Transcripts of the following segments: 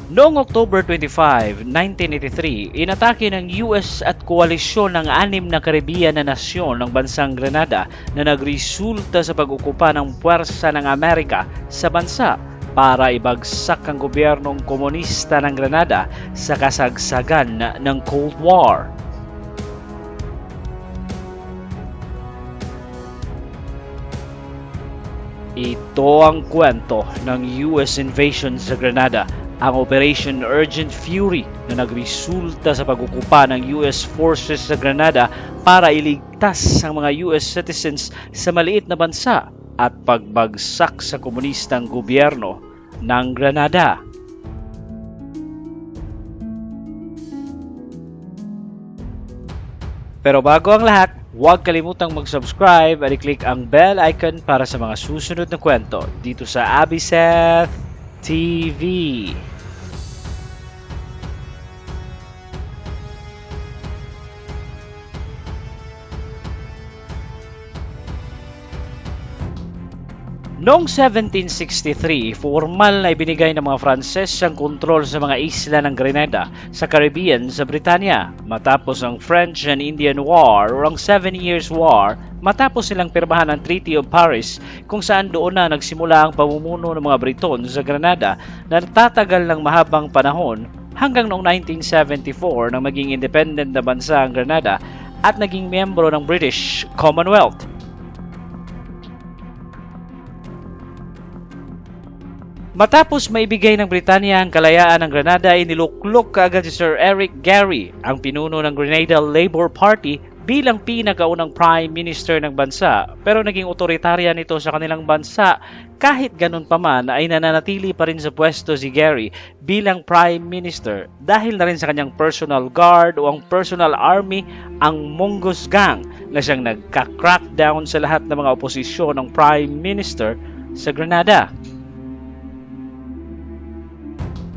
Noong October 25, 1983, inatake ng US at koalisyon ng 6 na Caribbean na nasyon ng bansang Grenada na nagresulta sa pag-ukupa ng puwersa ng Amerika sa bansa para ibagsak ang gobyernong komunista ng Grenada sa kasagsagan ng Cold War. Ito ang kwento ng US invasion sa Grenada, ang Operation Urgent Fury na nagresulta sa pag-ukupa ng US forces sa Grenada para iligtas ang mga US citizens sa maliit na bansa at pagbagsak sa komunistang gobyerno ng Grenada. Pero bago ang lahat, huwag kalimutang mag-subscribe at i-click ang bell icon para sa mga susunod na kwento dito sa Abiseth TV. Noong 1763, formal na ibinigay ng mga Franses ang kontrol sa mga isla ng Grenada sa Caribbean sa Britanya matapos ang French and Indian War o ang 7 Years' War matapos silang pirmahan ang Treaty of Paris kung saan doon na nagsimula ang pamumuno ng mga Briton sa Grenada na tatagal ng mahabang panahon hanggang noong 1974 nang maging independent na bansa ang Grenada at naging miyembro ng British Commonwealth. Matapos maibigay ng Britanya ang kalayaan ng Grenada, iniluklok kaagad si Sir Eric Gairy, ang pinuno ng Grenada Labour Party, bilang pinakaunang Prime Minister ng bansa. Pero naging otoritaryan ito sa kanilang bansa. Kahit ganun pa man ay nananatili pa rin sa pwesto si Gairy bilang Prime Minister dahil na rin sa kanyang personal guard o ang personal army, ang Mongoose Gang, na siyang nagka-crackdown sa lahat ng mga oposisyon ng Prime Minister sa Grenada.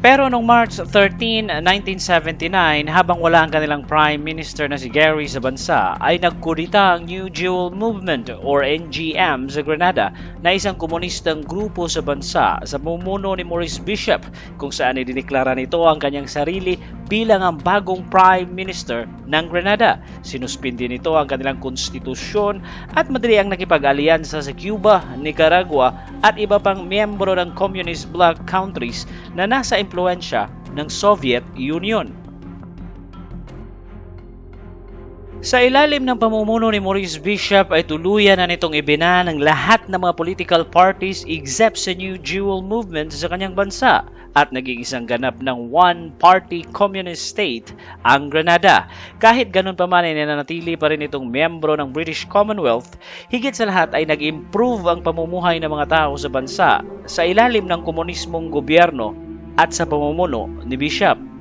Pero noong March 13, 1979, habang wala ang kanilang Prime Minister na si Gairy sa bansa, ay nagkudita ang New Jewel Movement or NGM sa Grenada na isang komunistang grupo sa bansa sa pamumuno ni Maurice Bishop kung saan idineklara nito ang kanyang sarili bilang ang bagong Prime Minister ng Grenada. Sinuspindi nito ang kanilang konstitusyon at madali ang nakipag-alyansa sa Cuba, Nicaragua at iba pang miyembro ng communist bloc countries na nasa impluensya ng Soviet Union. Sa ilalim ng pamumuno ni Maurice Bishop ay tuluyan na nitong ibina ng lahat ng mga political parties except sa New Jewel Movement sa kanyang bansa at naging isang ganap ng one-party communist state ang Grenada. Kahit ganun pa man ay nananatili pa rin itong miyembro ng British Commonwealth, higit sa lahat ay nag-improve ang pamumuhay ng mga tao sa bansa sa ilalim ng komunismong gobyerno at sa pamumuno ni Bishop.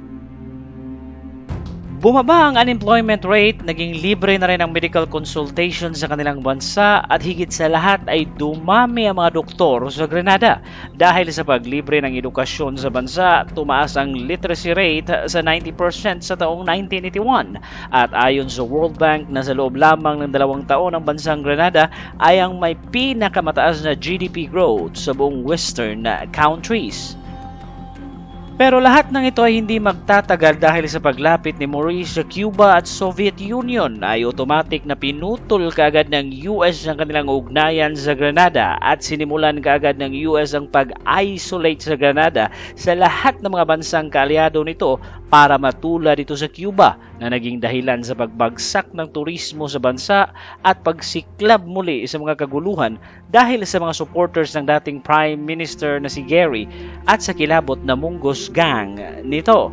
Bumaba ang unemployment rate, naging libre na rin ang medical consultation sa kanilang bansa at higit sa lahat ay dumami ang mga doktor sa Grenada. Dahil sa paglibre ng edukasyon sa bansa, tumaas ang literacy rate sa 90% sa taong 1981. At ayon sa World Bank na sa loob lamang ng 2 taon ang bansang Grenada ay ang may pinakamataas na GDP growth sa buong Western countries. Pero lahat ng ito ay hindi magtatagal dahil sa paglapit ni Maurice sa Cuba at Soviet Union ay automatic na pinutol kaagad ng US ang kanilang ugnayan sa Grenada at sinimulan kaagad ng US ang pag-isolate sa Grenada sa lahat ng mga bansang kaalyado nito para matulad ito sa Cuba na naging dahilan sa pagbagsak ng turismo sa bansa at pagsiklab muli sa mga kaguluhan dahil sa mga supporters ng dating Prime Minister na si Gairy at sa kilabot na Mongoose Gang nito.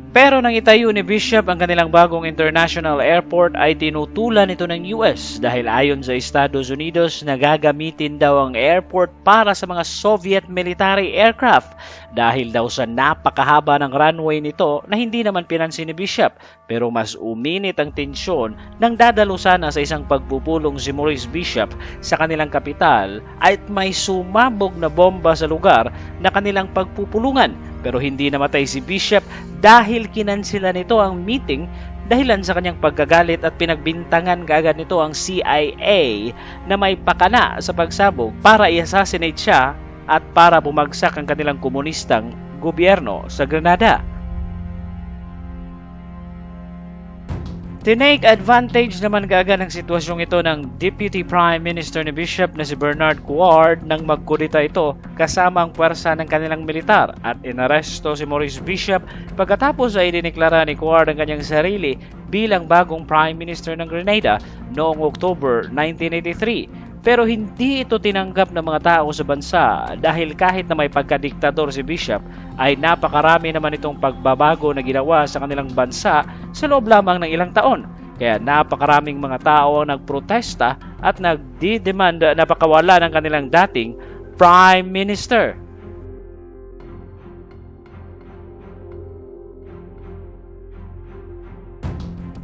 Pero nang itayo ni Bishop ang kanilang bagong international airport ay tinutulan ito ng US dahil ayon sa Estados Unidos nagagamitin daw ang airport para sa mga Soviet military aircraft dahil daw sa napakahaba ng runway nito na hindi naman pinansin ni Bishop. Pero mas uminit ang tensyon nang dadalo sana sa isang pagpupulong si Maurice Bishop sa kanilang kapital at may sumabog na bomba sa lugar na kanilang pagpupulungan. Pero hindi namatay si Bishop dahil kinansila nito ang meeting dahilan sa kanyang pagkagalit at pinagbintangan kaagad nito ang CIA na may pakana sa pagsabog para i-assassinate siya at para bumagsak ang kanilang komunistang gobyerno sa Grenada. Tinake advantage naman kaagad ng sitwasyong ito ng Deputy Prime Minister ni Bishop na si Bernard Couillard nang magkudita ito kasama ang puwersa ng kanilang militar at inaresto si Maurice Bishop pagkatapos ay diniklara ni Couillard ang kanyang sarili bilang bagong Prime Minister ng Grenada noong October 1983. Pero hindi ito tinanggap ng mga tao sa bansa dahil kahit na may pagkadiktador si Bishop ay napakarami naman itong pagbabago na ginawa sa kanilang bansa sa loob lamang ng ilang taon. Kaya napakaraming mga tao ang nagprotesta at nagdidemand na pakawala ng kanilang dating Prime Minister.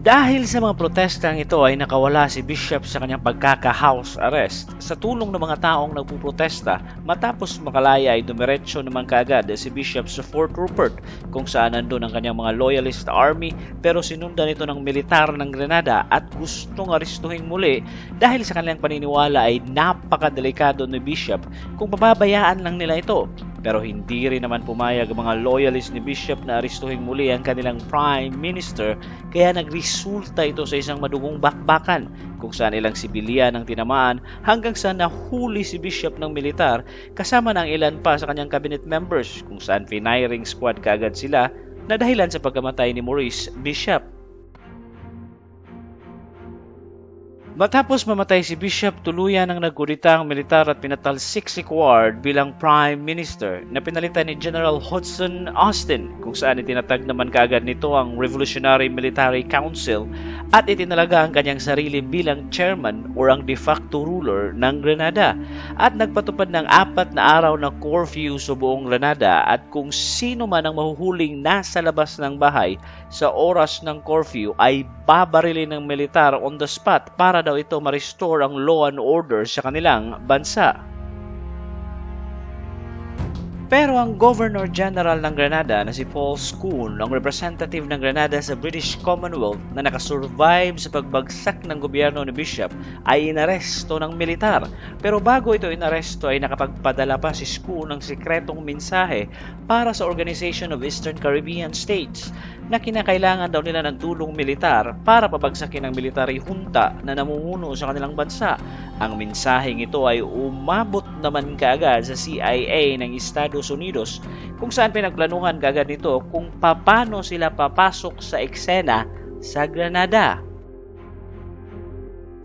Dahil sa mga protestang ito ay nakawala si Bishop sa kanyang pagkaka-house arrest. Sa tulong ng mga taong nagpuprotesta, matapos makalaya ay dumiretso naman kaagad si Bishop sa Fort Rupert kung saan nandun ang kanyang mga loyalist army pero sinundan ito ng militar ng Grenada at gustong aristuhin muli dahil sa kanilang paniniwala ay napakadelikado ni Bishop kung pababayaan lang nila ito. Pero hindi rin naman pumayag ang mga loyalist ni Bishop na aristuhin muli ang kanilang Prime Minister kaya nagresulta ito sa isang madugong bakbakan kung saan ilang sibilyan ang tinamaan hanggang sa nahuli si Bishop ng militar kasama ng ilan pa sa kanyang cabinet members kung saan firing squad kaagad sila na dahilan sa pagkamatay ni Maurice Bishop. Matapos mamatay si Bishop, tuluyan ang nagkudita ang militar at pinatalsik si Couillard bilang Prime Minister na pinalitan ni General Hudson Austin kung saan itinatag naman kaagad nito ang Revolutionary Military Council at itinalaga ang kanyang sarili bilang chairman o ang de facto ruler ng Grenada at nagpatupad ng 4 na araw na curfew sa buong Grenada at kung sino man ang mahuhuling nasa labas ng bahay sa oras ng curfew ay babarilin ng militar on the spot para daw ito ma-restore ang law and order sa kanilang bansa. Pero ang Governor General ng Grenada na si Paul Scoon, ang representative ng Grenada sa British Commonwealth na nakasurvive sa pagbagsak ng gobyerno ni Bishop ay inaresto ng militar. Pero bago ito inaresto ay nakapagpadala pa si Scoon ng sikretong mensahe para sa Organization of Eastern Caribbean States na kinakailangan daw nila ng tulong militar para pabagsakin ang military junta na namumuno sa kanilang bansa. Ang mensaheng ito ay umabot naman kaagad sa CIA ng Estados Unidos kung saan pinagplanuhan kaagad nito kung paano sila papasok sa eksena sa Grenada.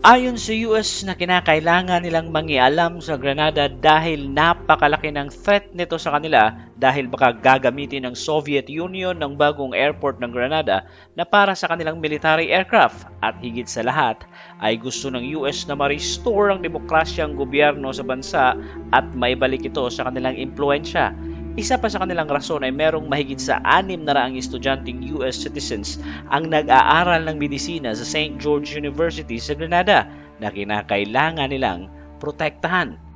Ayon sa US na kinakailangan nilang mangialam sa Grenada dahil napakalaki ng threat nito sa kanila dahil baka gagamitin ng Soviet Union ng bagong airport ng Grenada na para sa kanilang military aircraft at higit sa lahat ay gusto ng US na ma-restore ang demokrasyang gobyerno sa bansa at maibalik ito sa kanilang impluensya. Isa pa sa kanilang rason ay merong mahigit sa 600 estudyanteng US citizens ang nag-aaral ng medisina sa St. George University sa Grenada na kinakailangan nilang protektahan.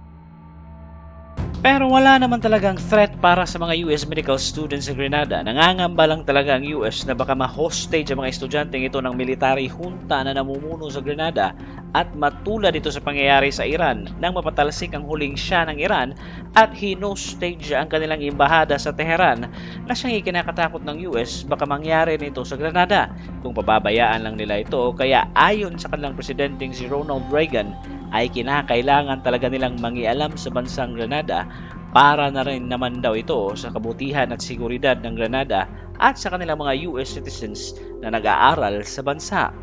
Pero wala naman talagang threat para sa mga US medical students sa Grenada. Nangangamba lang talaga ang US na baka ma-hostage ang mga estudyanteng ito ng military junta na namumuno sa Grenada at matulad ito sa pangyayari sa Iran nang mapatalsik ang huling Shah ng Iran at hinostage ang kanilang embahada sa Tehran na siyang ikinakatakot ng US baka mangyari nito sa Grenada kung pababayaan lang nila ito. Kaya ayon sa kanilang presidenteng si Ronald Reagan ay kinakailangan talaga nilang mangialam sa bansang Grenada para na rin naman daw ito sa kabutihan at seguridad ng Grenada at sa kanilang mga US citizens na nag-aaral sa bansa.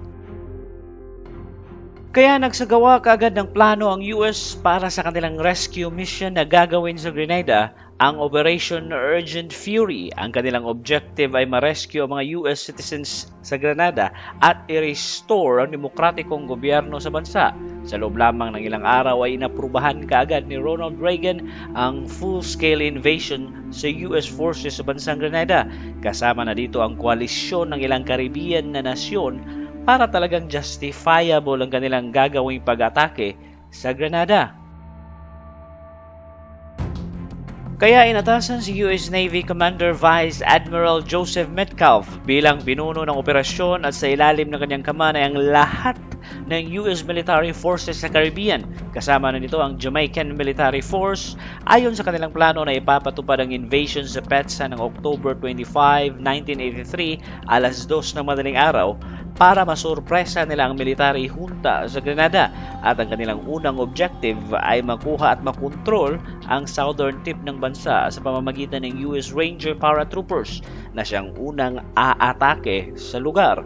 Kaya nagsagawa kaagad ng plano ang US para sa kanilang rescue mission na gagawin sa Grenada, ang Operation Urgent Fury. Ang kanilang objective ay ma-rescue ang mga US citizens sa Grenada at i-restore ang demokratikong gobyerno sa bansa. Sa loob lamang ng ilang araw ay inaprubahan kaagad ni Ronald Reagan ang full-scale invasion sa US forces sa bansang Grenada. Kasama na dito ang koalisyon ng ilang Caribbean na nasyon para talagang justifiable ang kanilang gagawing pag-atake sa Grenada. Kaya inatasan si US Navy Commander Vice Admiral Joseph Metcalf bilang pinuno ng operasyon at sa ilalim ng kanyang kamana ay ang lahat ng US Military Forces sa Caribbean. Kasama na nito ang Jamaican Military Force ayon sa kanilang plano na ipapatupad ang invasion sa PETSA ng October 25, 1983 alas 2 ng madaling araw para masurpresa nila ang military junta sa Grenada at ang kanilang unang objective ay makuha at makontrol ang southern tip ng bansa sa pamamagitan ng US Ranger paratroopers na siyang unang aatake sa lugar.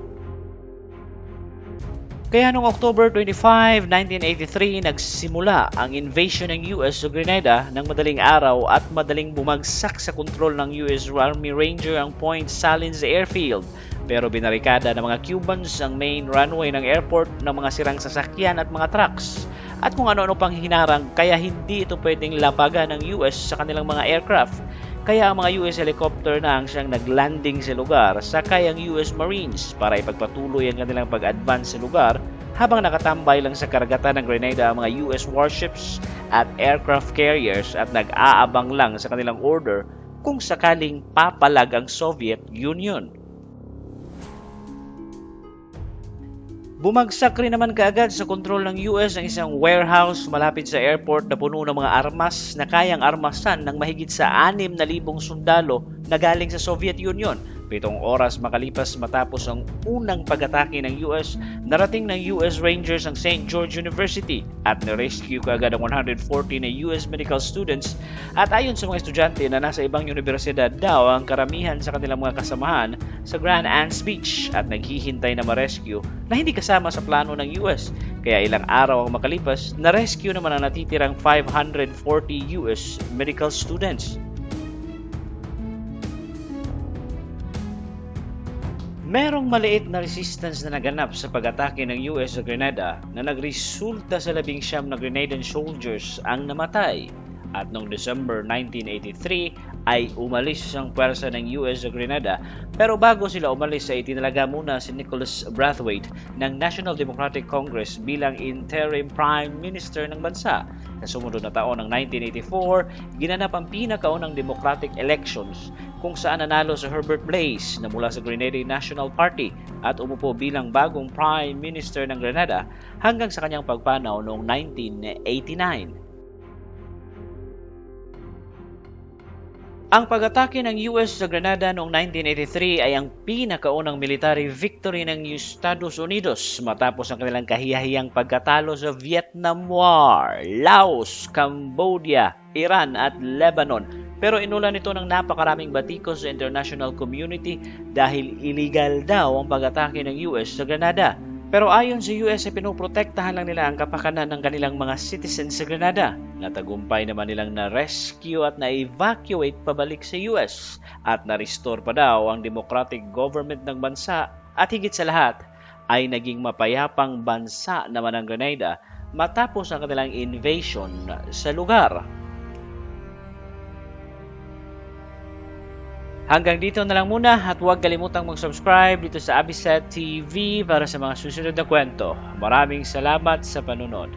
Kaya noong October 25, 1983, nagsimula ang invasion ng US sa Grenada ng madaling araw at madaling bumagsak sa kontrol ng US Army Ranger ang Point Salines Airfield. Pero binarikada ng mga Cubans ang main runway ng airport ng mga sirang sasakyan at mga trucks. At kung ano-ano pang hinarang kaya hindi ito pwedeng lapagan ng US sa kanilang mga aircraft. Kaya ang mga US helicopter na ang siyang naglanding sa lugar sakay ang US Marines para ipagpatuloy ang kanilang pag-advance sa lugar habang nakatambay lang sa karagatan ng Grenada ang mga US warships at aircraft carriers at nag-aabang lang sa kanilang order kung sakaling papalag ang Soviet Union. Bumagsak rin naman kaagad sa kontrol ng US ang isang warehouse malapit sa airport na puno ng mga armas na kayang armasan ng mahigit sa 6,000 sundalo na galing sa Soviet Union. 7 oras makalipas matapos ang unang pag-atake ng US, narating ng US Rangers ang St. George University at na-rescue kaagad ang 140 na US medical students at ayon sa mga estudyante na nasa ibang universidad daw ang karamihan sa kanilang mga kasamahan sa Grand Anse Beach at naghihintay na ma-rescue na hindi kasama sa plano ng US. Kaya ilang araw ang makalipas, na-rescue naman ang natitirang 540 US medical students. Merong maliit na resistance na naganap sa pag-atake ng US sa Grenada na nagresulta sa 19 na Grenadian soldiers ang namatay. At noong December 1983 ay umalis ang pwersa ng US sa Grenada, pero bago sila umalis ay itinalaga muna si Nicholas Brathwaite ng National Democratic Congress bilang interim prime minister ng bansa. Sa sumunod na taon ng 1984, ginanap ang pinakaunang democratic elections kung saan nanalo si Herbert Blaise na mula sa Grenadian National Party at umupo bilang bagong prime minister ng Grenada hanggang sa kanyang pagpanaw noong 1989. Ang pag-atake ng US sa Grenada noong 1983 ay ang pinakaunang military victory ng Estados Unidos matapos ang kanilang kahiyahiyang pagkatalo sa Vietnam War, Laos, Cambodia, Iran at Lebanon. Pero inulan ito ng napakaraming batikos sa international community dahil illegal daw ang pag-atake ng US sa Grenada. Pero ayon sa US ay pinoprotektahan lang nila ang kapakanan ng kanilang mga citizens sa Grenada. Natagumpay naman nilang na-rescue at na-evacuate pabalik sa US at na-restore pa daw ang democratic government ng bansa at higit sa lahat ay naging mapayapang bansa naman ang Grenada matapos ang kanilang invasion sa lugar. Hanggang dito na lang muna at huwag kalimutang mag-subscribe dito sa Abiset TV para sa mga susunod na kwento. Maraming salamat sa panunod.